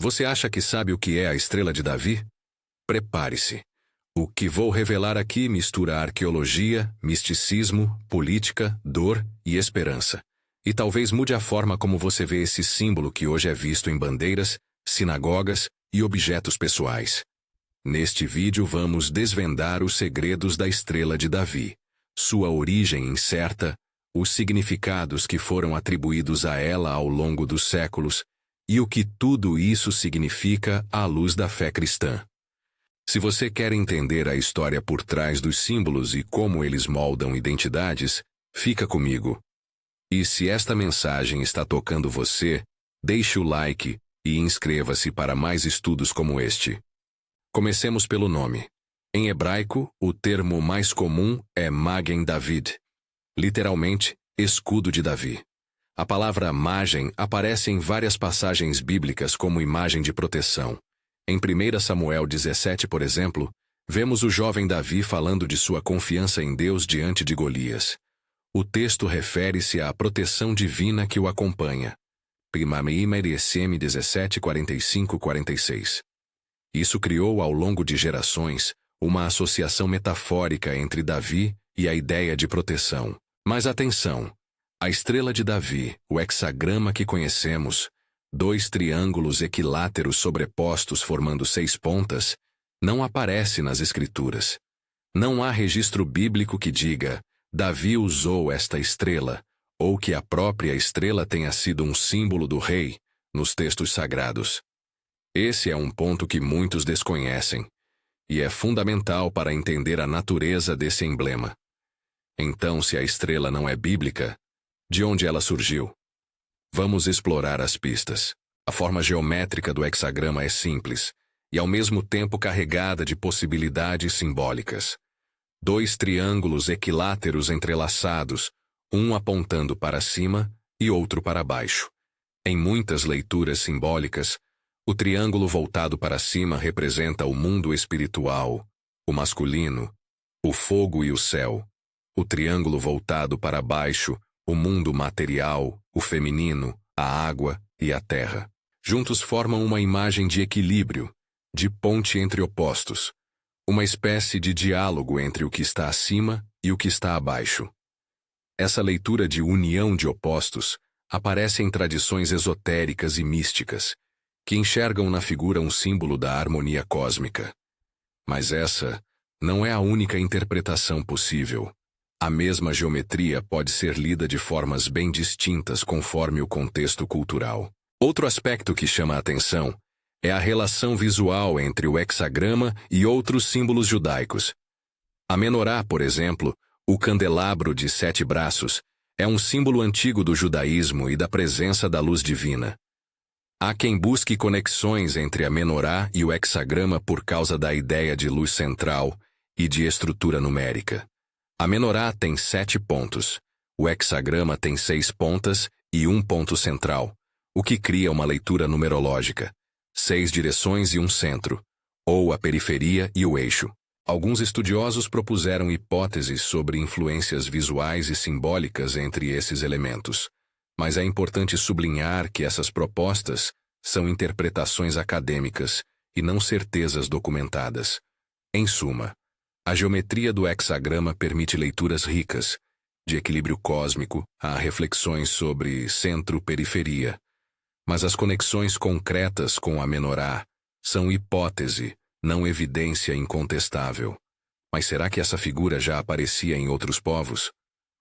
Você acha que sabe o que é a estrela de Davi? Prepare-se. O que vou revelar aqui mistura arqueologia, misticismo, política, dor e esperança. E talvez mude a forma como você vê esse símbolo que hoje é visto em bandeiras, sinagogas e objetos pessoais. Neste vídeo vamos desvendar os segredos da estrela de Davi, sua origem incerta, os significados que foram atribuídos a ela ao longo dos séculos e o que tudo isso significa à luz da fé cristã. Se você quer entender a história por trás dos símbolos e como eles moldam identidades, fica comigo. E se esta mensagem está tocando você, deixe o like e inscreva-se para mais estudos como este. Comecemos pelo nome. Em hebraico, o termo mais comum é Magen David, literalmente, escudo de Davi. A palavra Magen aparece em várias passagens bíblicas como imagem de proteção. Em 1 Samuel 17, por exemplo, vemos o jovem Davi falando de sua confiança em Deus diante de Golias. O texto refere-se à proteção divina que o acompanha. 1 SM 17, 45-46. Isso criou ao longo de gerações uma associação metafórica entre Davi e a ideia de proteção. Mas atenção! A estrela de Davi, o hexagrama que conhecemos, 2 triângulos equiláteros sobrepostos formando 6 pontas, não aparece nas Escrituras. Não há registro bíblico que diga, Davi usou esta estrela, ou que a própria estrela tenha sido um símbolo do rei, nos textos sagrados. Esse é um ponto que muitos desconhecem, e é fundamental para entender a natureza desse emblema. Então, se a estrela não é bíblica, de onde ela surgiu? Vamos explorar as pistas. A forma geométrica do hexagrama é simples, e ao mesmo tempo carregada de possibilidades simbólicas. 2 triângulos equiláteros entrelaçados, um apontando para cima e outro para baixo. Em muitas leituras simbólicas, o triângulo voltado para cima representa o mundo espiritual, o masculino, o fogo e o céu. O triângulo voltado para baixo, o mundo material, o feminino, a água e a terra. Juntos formam uma imagem de equilíbrio, de ponte entre opostos. Uma espécie de diálogo entre o que está acima e o que está abaixo. Essa leitura de união de opostos aparece em tradições esotéricas e místicas, que enxergam na figura um símbolo da harmonia cósmica. Mas essa não é a única interpretação possível. A mesma geometria pode ser lida de formas bem distintas conforme o contexto cultural. Outro aspecto que chama a atenção é a relação visual entre o hexagrama e outros símbolos judaicos. A menorá, por exemplo, o candelabro de 7 braços, é um símbolo antigo do judaísmo e da presença da luz divina. Há quem busque conexões entre a menorá e o hexagrama por causa da ideia de luz central e de estrutura numérica. A menorá tem 7 pontos, o hexagrama tem 6 pontas e um ponto central, o que cria uma leitura numerológica, 6 direções e um centro, ou a periferia e o eixo. Alguns estudiosos propuseram hipóteses sobre influências visuais e simbólicas entre esses elementos, mas é importante sublinhar que essas propostas são interpretações acadêmicas e não certezas documentadas. Em suma, a geometria do hexagrama permite leituras ricas, de equilíbrio cósmico a reflexões sobre centro-periferia. Mas as conexões concretas com a menorá são hipótese, não evidência incontestável. Mas será que essa figura já aparecia em outros povos?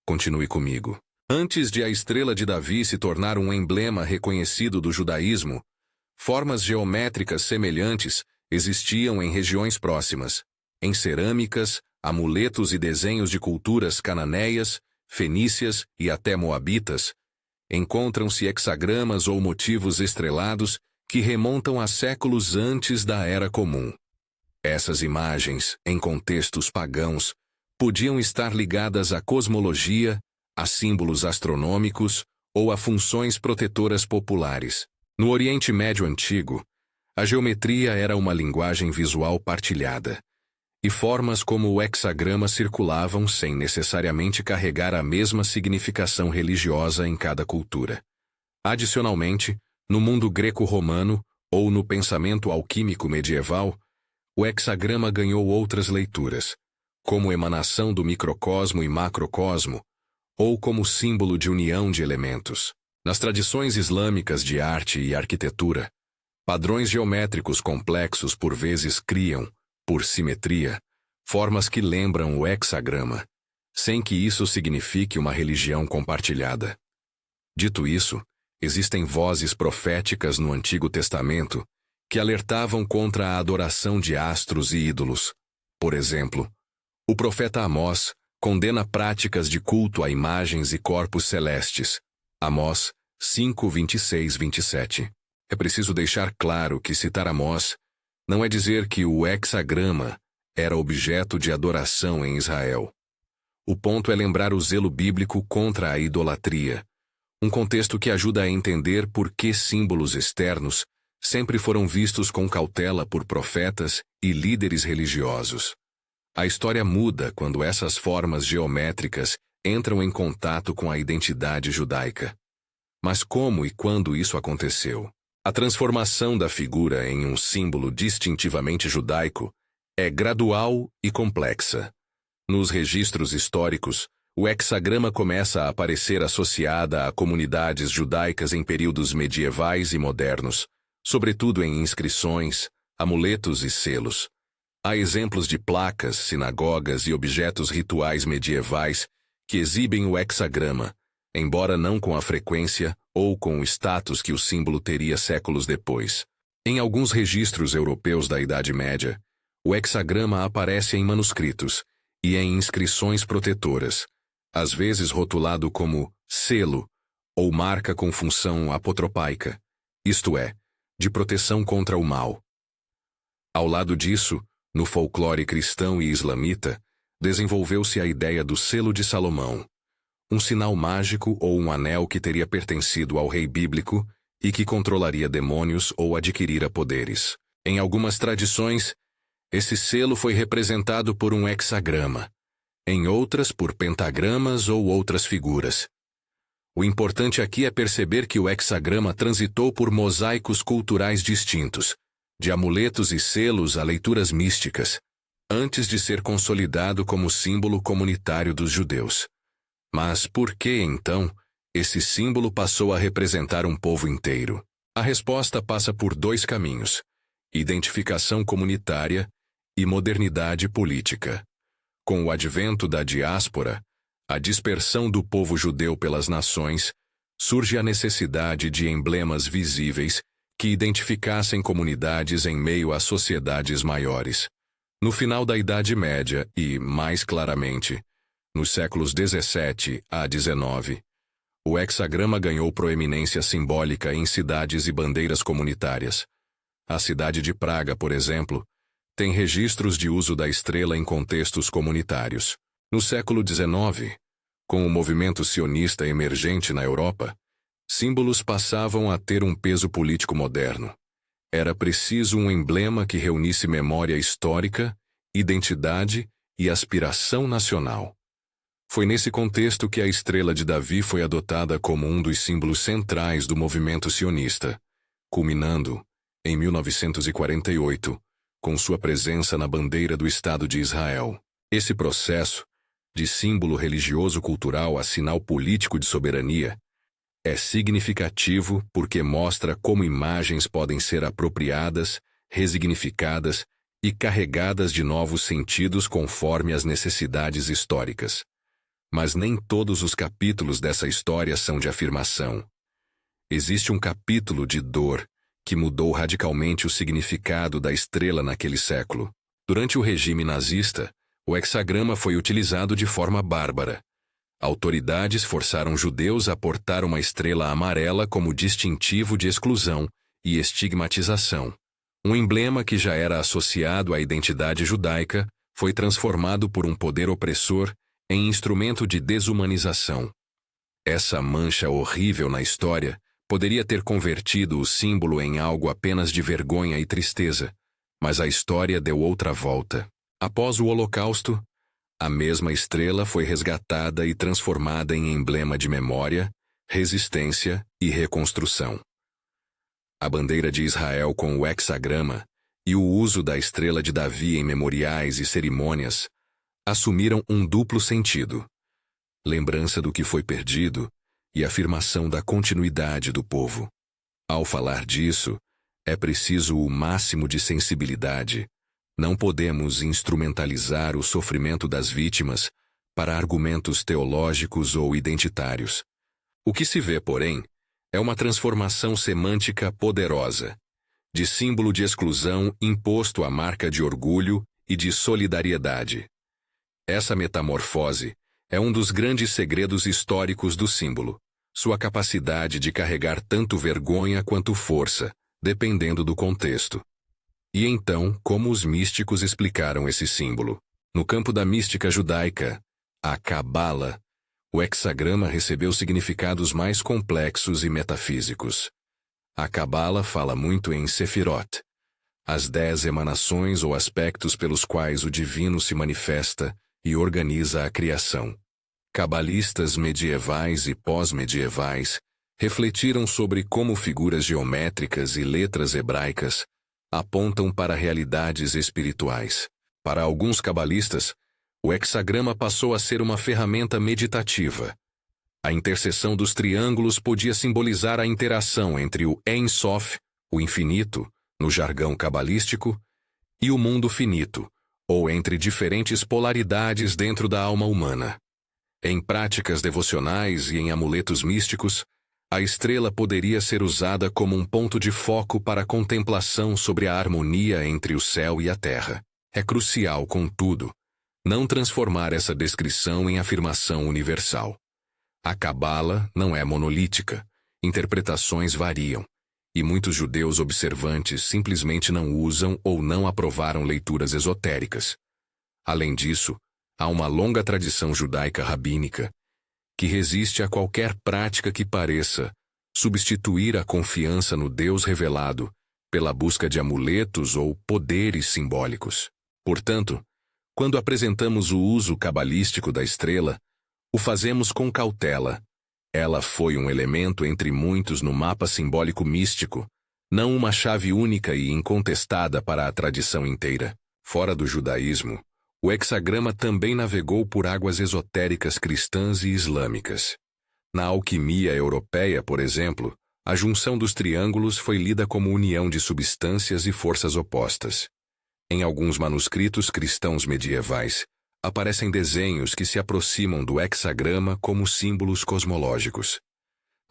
Continue comigo. Antes de a estrela de Davi se tornar um emblema reconhecido do judaísmo, formas geométricas semelhantes existiam em regiões próximas. Em cerâmicas, amuletos e desenhos de culturas cananeias, fenícias e até moabitas, encontram-se hexagramas ou motivos estrelados que remontam a séculos antes da Era Comum. Essas imagens, em contextos pagãos, podiam estar ligadas à cosmologia, a símbolos astronômicos ou a funções protetoras populares. No Oriente Médio Antigo, a geometria era uma linguagem visual partilhada, e formas como o hexagrama circulavam sem necessariamente carregar a mesma significação religiosa em cada cultura. Adicionalmente, no mundo greco-romano, ou no pensamento alquímico medieval, o hexagrama ganhou outras leituras, como emanação do microcosmo e macrocosmo, ou como símbolo de união de elementos. Nas tradições islâmicas de arte e arquitetura, padrões geométricos complexos por vezes criam, por simetria, formas que lembram o hexagrama, sem que isso signifique uma religião compartilhada. Dito isso, existem vozes proféticas no Antigo Testamento que alertavam contra a adoração de astros e ídolos. Por exemplo, o profeta Amós condena práticas de culto a imagens e corpos celestes. Amós 5, 26, 27. É preciso deixar claro que citar Amós não é dizer que o hexagrama era objeto de adoração em Israel. O ponto é lembrar o zelo bíblico contra a idolatria, um contexto que ajuda a entender por que símbolos externos sempre foram vistos com cautela por profetas e líderes religiosos. A história muda quando essas formas geométricas entram em contato com a identidade judaica. Mas como e quando isso aconteceu? A transformação da figura em um símbolo distintivamente judaico é gradual e complexa. Nos registros históricos, o hexagrama começa a aparecer associada a comunidades judaicas em períodos medievais e modernos, sobretudo em inscrições, amuletos e selos. Há exemplos de placas, sinagogas e objetos rituais medievais que exibem o hexagrama, embora não com a frequência ou com o status que o símbolo teria séculos depois. Em alguns registros europeus da Idade Média, o hexagrama aparece em manuscritos e em inscrições protetoras, às vezes rotulado como selo ou marca com função apotropaica, isto é, de proteção contra o mal. Ao lado disso, no folclore cristão e islamita, desenvolveu-se a ideia do selo de Salomão, um sinal mágico ou um anel que teria pertencido ao rei bíblico e que controlaria demônios ou adquirira poderes. Em algumas tradições, esse selo foi representado por um hexagrama, em outras por pentagramas ou outras figuras. O importante aqui é perceber que o hexagrama transitou por mosaicos culturais distintos, de amuletos e selos a leituras místicas, antes de ser consolidado como símbolo comunitário dos judeus. Mas por que, então, esse símbolo passou a representar um povo inteiro? A resposta passa por dois caminhos: identificação comunitária e modernidade política. Com o advento da diáspora, a dispersão do povo judeu pelas nações, surge a necessidade de emblemas visíveis que identificassem comunidades em meio a sociedades maiores. No final da Idade Média e, mais claramente, nos séculos 17 a 19, o hexagrama ganhou proeminência simbólica em cidades e bandeiras comunitárias. A cidade de Praga, por exemplo, tem registros de uso da estrela em contextos comunitários. No século XIX, com o movimento sionista emergente na Europa, símbolos passavam a ter um peso político moderno. Era preciso um emblema que reunisse memória histórica, identidade e aspiração nacional. Foi nesse contexto que a estrela de Davi foi adotada como um dos símbolos centrais do movimento sionista, culminando, em 1948, com sua presença na bandeira do Estado de Israel. Esse processo, de símbolo religioso-cultural a sinal político de soberania, é significativo porque mostra como imagens podem ser apropriadas, resignificadas e carregadas de novos sentidos conforme as necessidades históricas. Mas nem todos os capítulos dessa história são de afirmação. Existe um capítulo de dor que mudou radicalmente o significado da estrela naquele século. Durante o regime nazista, o hexagrama foi utilizado de forma bárbara. Autoridades forçaram judeus a portar uma estrela amarela como distintivo de exclusão e estigmatização. Um emblema que já era associado à identidade judaica foi transformado por um poder opressor em instrumento de desumanização. Essa mancha horrível na história poderia ter convertido o símbolo em algo apenas de vergonha e tristeza, mas a história deu outra volta. Após o Holocausto, a mesma estrela foi resgatada e transformada em emblema de memória, resistência e reconstrução. A bandeira de Israel com o hexagrama e o uso da estrela de Davi em memoriais e cerimônias assumiram um duplo sentido: lembrança do que foi perdido e afirmação da continuidade do povo. Ao falar disso, é preciso o máximo de sensibilidade. Não podemos instrumentalizar o sofrimento das vítimas para argumentos teológicos ou identitários. O que se vê, porém, é uma transformação semântica poderosa, de símbolo de exclusão imposto à marca de orgulho e de solidariedade. Essa metamorfose é um dos grandes segredos históricos do símbolo, sua capacidade de carregar tanto vergonha quanto força, dependendo do contexto. E então, como os místicos explicaram esse símbolo? No campo da mística judaica, a Cabala, o hexagrama recebeu significados mais complexos e metafísicos. A Cabala fala muito em Sefirot, as 10 emanações ou aspectos pelos quais o divino se manifesta e organiza a criação. Cabalistas medievais e pós-medievais refletiram sobre como figuras geométricas e letras hebraicas apontam para realidades espirituais. Para alguns cabalistas, o hexagrama passou a ser uma ferramenta meditativa. A interseção dos triângulos podia simbolizar a interação entre o Ein Sof, o infinito, no jargão cabalístico, e o mundo finito, ou entre diferentes polaridades dentro da alma humana. Em práticas devocionais e em amuletos místicos, a estrela poderia ser usada como um ponto de foco para a contemplação sobre a harmonia entre o céu e a terra. É crucial, contudo, não transformar essa descrição em afirmação universal. A Cabala não é monolítica, interpretações variam, e muitos judeus observantes simplesmente não usam ou não aprovaram leituras esotéricas. Além disso, há uma longa tradição judaica rabínica que resiste a qualquer prática que pareça substituir a confiança no Deus revelado pela busca de amuletos ou poderes simbólicos. Portanto, quando apresentamos o uso cabalístico da estrela, o fazemos com cautela. Ela foi um elemento entre muitos no mapa simbólico místico, não uma chave única e incontestada para a tradição inteira. Fora do judaísmo, o hexagrama também navegou por águas esotéricas cristãs e islâmicas. Na alquimia europeia, por exemplo, a junção dos triângulos foi lida como união de substâncias e forças opostas. Em alguns manuscritos cristãos medievais, aparecem desenhos que se aproximam do hexagrama como símbolos cosmológicos.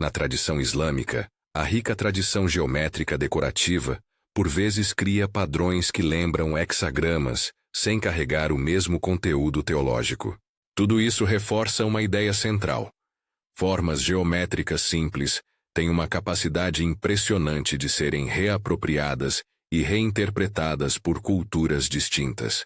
Na tradição islâmica, a rica tradição geométrica decorativa, por vezes cria padrões que lembram hexagramas, sem carregar o mesmo conteúdo teológico. Tudo isso reforça uma ideia central. Formas geométricas simples têm uma capacidade impressionante de serem reapropriadas e reinterpretadas por culturas distintas.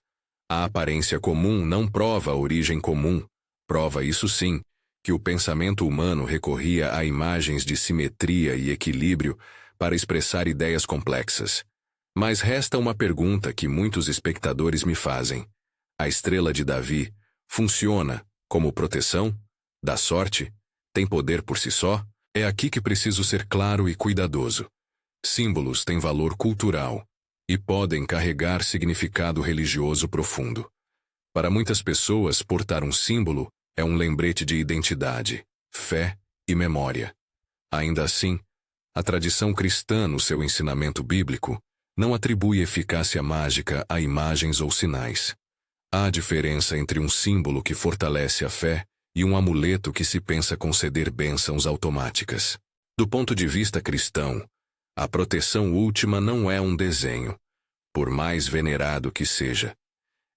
A aparência comum não prova a origem comum, prova isso sim, que o pensamento humano recorria a imagens de simetria e equilíbrio para expressar ideias complexas. Mas resta uma pergunta que muitos espectadores me fazem. A estrela de Davi funciona como proteção? Dá sorte? Tem poder por si só? É aqui que preciso ser claro e cuidadoso. Símbolos têm valor cultural e podem carregar significado religioso profundo. Para muitas pessoas, portar um símbolo é um lembrete de identidade, fé e memória. Ainda assim, a tradição cristã, no seu ensinamento bíblico, não atribui eficácia mágica a imagens ou sinais. Há diferença entre um símbolo que fortalece a fé e um amuleto que se pensa conceder bênçãos automáticas. Do ponto de vista cristão, a proteção última não é um desenho, por mais venerado que seja.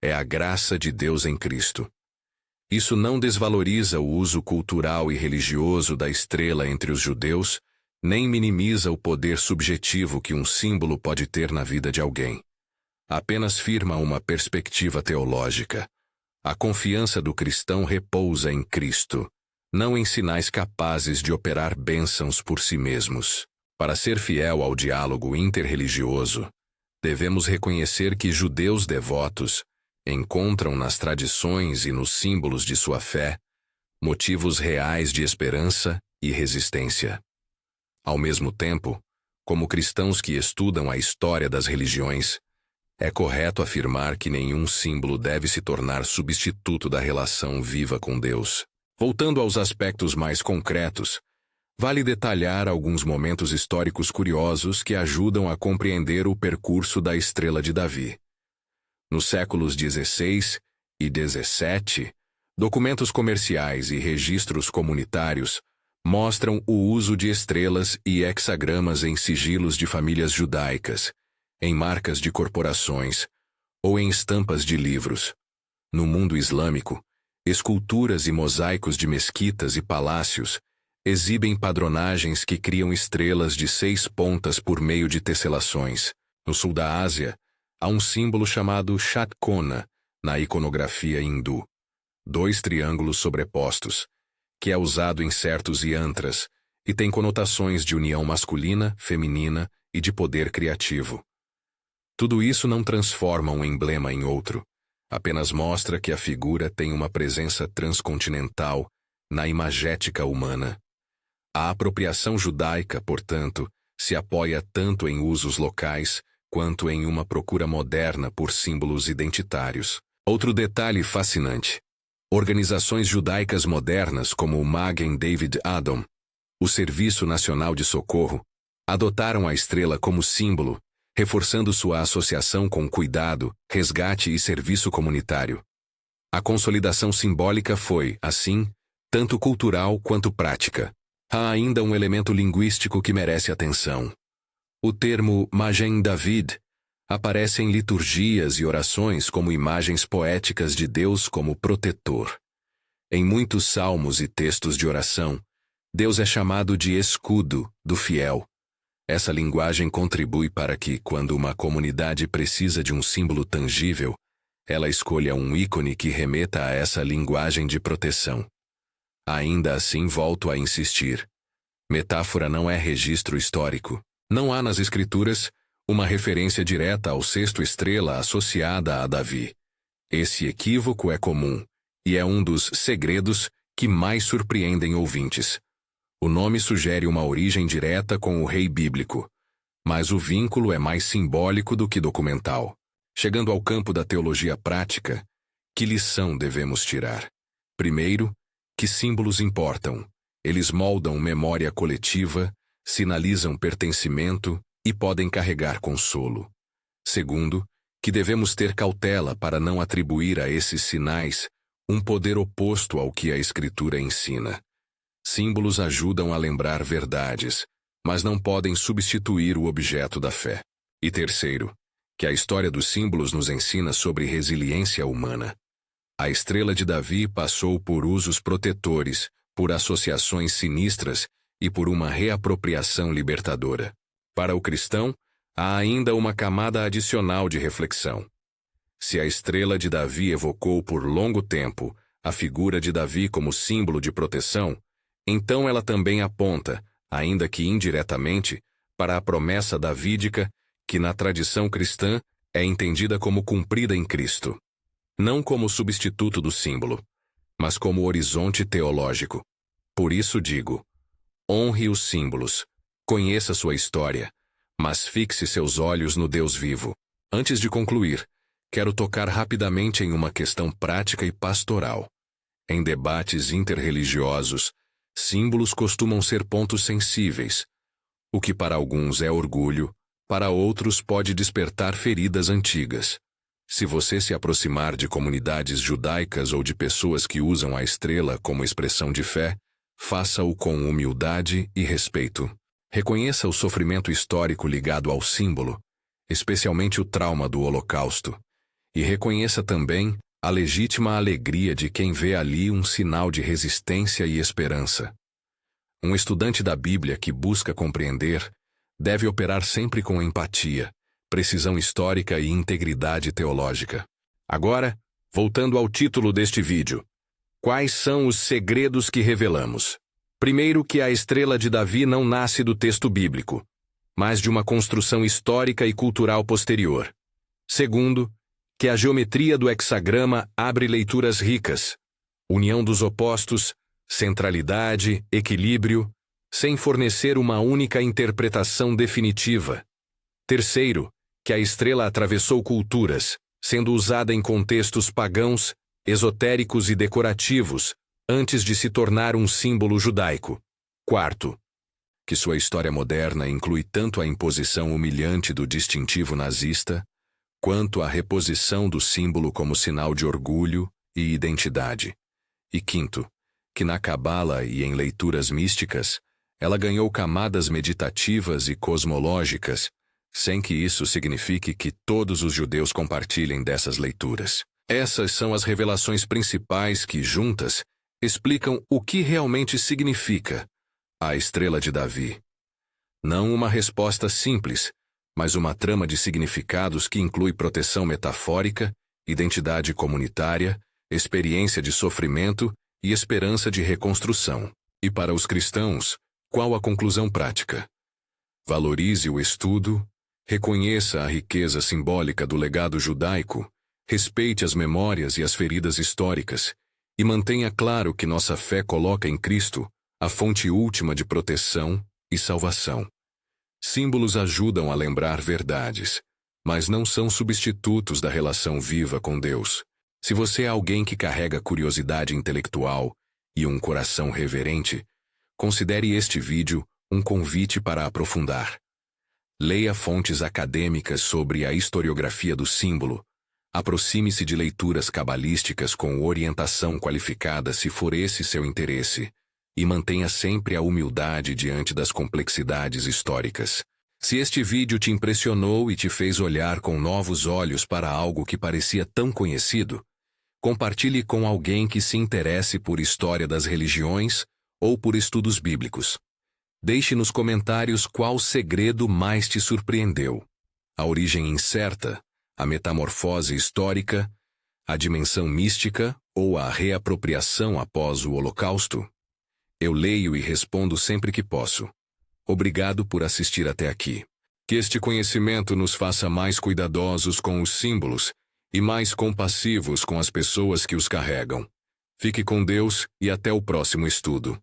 É a graça de Deus em Cristo. Isso não desvaloriza o uso cultural e religioso da estrela entre os judeus, nem minimiza o poder subjetivo que um símbolo pode ter na vida de alguém. Apenas firma uma perspectiva teológica. A confiança do cristão repousa em Cristo, não em sinais capazes de operar bênçãos por si mesmos. Para ser fiel ao diálogo interreligioso, devemos reconhecer que judeus devotos encontram nas tradições e nos símbolos de sua fé motivos reais de esperança e resistência. Ao mesmo tempo, Como cristãos que estudam a história das religiões, é correto afirmar que nenhum símbolo deve se tornar substituto da relação viva com Deus. Voltando aos aspectos mais concretos, vale detalhar alguns momentos históricos curiosos que ajudam a compreender o percurso da Estrela de Davi. Nos séculos XVI e XVII, documentos comerciais e registros comunitários mostram o uso de estrelas e hexagramas em sigilos de famílias judaicas, em marcas de corporações ou em estampas de livros. No mundo islâmico, esculturas e mosaicos de mesquitas e palácios exibem padronagens que criam estrelas de 6 pontas por meio de tesselações. No sul da Ásia, há um símbolo chamado Shatkona na iconografia hindu, 2 triângulos sobrepostos, que é usado em certos yantras e tem conotações de união masculina, feminina e de poder criativo. Tudo isso não transforma um emblema em outro, apenas mostra que a figura tem uma presença transcontinental na imagética humana. A apropriação judaica, portanto, se apoia tanto em usos locais quanto em uma procura moderna por símbolos identitários. Outro detalhe fascinante: organizações judaicas modernas como o Magen David Adom, o Serviço Nacional de Socorro, adotaram a estrela como símbolo, reforçando sua associação com cuidado, resgate e serviço comunitário. A consolidação simbólica foi, assim, tanto cultural quanto prática. Há ainda um elemento linguístico que merece atenção. O termo Magen David aparece em liturgias e orações como imagens poéticas de Deus como protetor. Em muitos salmos e textos de oração, Deus é chamado de escudo do fiel. Essa linguagem contribui para que, quando uma comunidade precisa de um símbolo tangível, ela escolha um ícone que remeta a essa linguagem de proteção. Ainda assim, volto a insistir. Metáfora não é registro histórico. Não há nas Escrituras uma referência direta ao sexto estrela associada a Davi. Esse equívoco é comum, e é um dos segredos que mais surpreendem ouvintes. O nome sugere uma origem direta com o rei bíblico, mas o vínculo é mais simbólico do que documental. Chegando ao campo da teologia prática, que lição devemos tirar? Primeiro, que símbolos importam. Eles moldam memória coletiva, sinalizam pertencimento e podem carregar consolo. Segundo, que devemos ter cautela para não atribuir a esses sinais um poder oposto ao que a Escritura ensina. Símbolos ajudam a lembrar verdades, mas não podem substituir o objeto da fé. E terceiro, que a história dos símbolos nos ensina sobre resiliência humana. A Estrela de Davi passou por usos protetores, por associações sinistras e por uma reapropriação libertadora. Para o cristão, há ainda uma camada adicional de reflexão. Se a Estrela de Davi evocou por longo tempo a figura de Davi como símbolo de proteção, então ela também aponta, ainda que indiretamente, para a promessa davídica que na tradição cristã é entendida como cumprida em Cristo. Não como substituto do símbolo, mas como horizonte teológico. Por isso digo, honre os símbolos, conheça sua história, mas fixe seus olhos no Deus vivo. Antes de concluir, quero tocar rapidamente em uma questão prática e pastoral. Em debates interreligiosos, símbolos costumam ser pontos sensíveis. O que para alguns é orgulho, para outros pode despertar feridas antigas. Se você se aproximar de comunidades judaicas ou de pessoas que usam a estrela como expressão de fé, faça-o com humildade e respeito. Reconheça o sofrimento histórico ligado ao símbolo, especialmente o trauma do Holocausto, e reconheça também a legítima alegria de quem vê ali um sinal de resistência e esperança. Um estudante da Bíblia que busca compreender deve operar sempre com empatia, precisão histórica e integridade teológica. Agora, voltando ao título deste vídeo, quais são os segredos que revelamos? Primeiro, que a Estrela de Davi não nasce do texto bíblico, mas de uma construção histórica e cultural posterior. Segundo, que a geometria do hexagrama abre leituras ricas, união dos opostos, centralidade, equilíbrio, sem fornecer uma única interpretação definitiva. Terceiro, que a estrela atravessou culturas, sendo usada em contextos pagãos, esotéricos e decorativos, antes de se tornar um símbolo judaico. Quarto, que sua história moderna inclui tanto a imposição humilhante do distintivo nazista, quanto a reposição do símbolo como sinal de orgulho e identidade. E quinto, que na Cabala e em leituras místicas, ela ganhou camadas meditativas e cosmológicas, sem que isso signifique que todos os judeus compartilhem dessas leituras. Essas são as revelações principais que, juntas, explicam o que realmente significa a Estrela de Davi. Não uma resposta simples, mas uma trama de significados que inclui proteção metafórica, identidade comunitária, experiência de sofrimento e esperança de reconstrução. E para os cristãos, qual a conclusão prática? Valorize o estudo, reconheça a riqueza simbólica do legado judaico, respeite as memórias e as feridas históricas, e mantenha claro que nossa fé coloca em Cristo a fonte última de proteção e salvação. Símbolos ajudam a lembrar verdades, mas não são substitutos da relação viva com Deus. Se você é alguém que carrega curiosidade intelectual e um coração reverente, considere este vídeo um convite para aprofundar. Leia fontes acadêmicas sobre a historiografia do símbolo, aproxime-se de leituras cabalísticas com orientação qualificada se for esse seu interesse, e mantenha sempre a humildade diante das complexidades históricas. Se este vídeo te impressionou e te fez olhar com novos olhos para algo que parecia tão conhecido, compartilhe com alguém que se interesse por história das religiões ou por estudos bíblicos. Deixe nos comentários qual segredo mais te surpreendeu: a origem incerta, a metamorfose histórica, a dimensão mística ou a reapropriação após o Holocausto? Eu leio e respondo sempre que posso. Obrigado por assistir até aqui. Que este conhecimento nos faça mais cuidadosos com os símbolos e mais compassivos com as pessoas que os carregam. Fique com Deus e até o próximo estudo.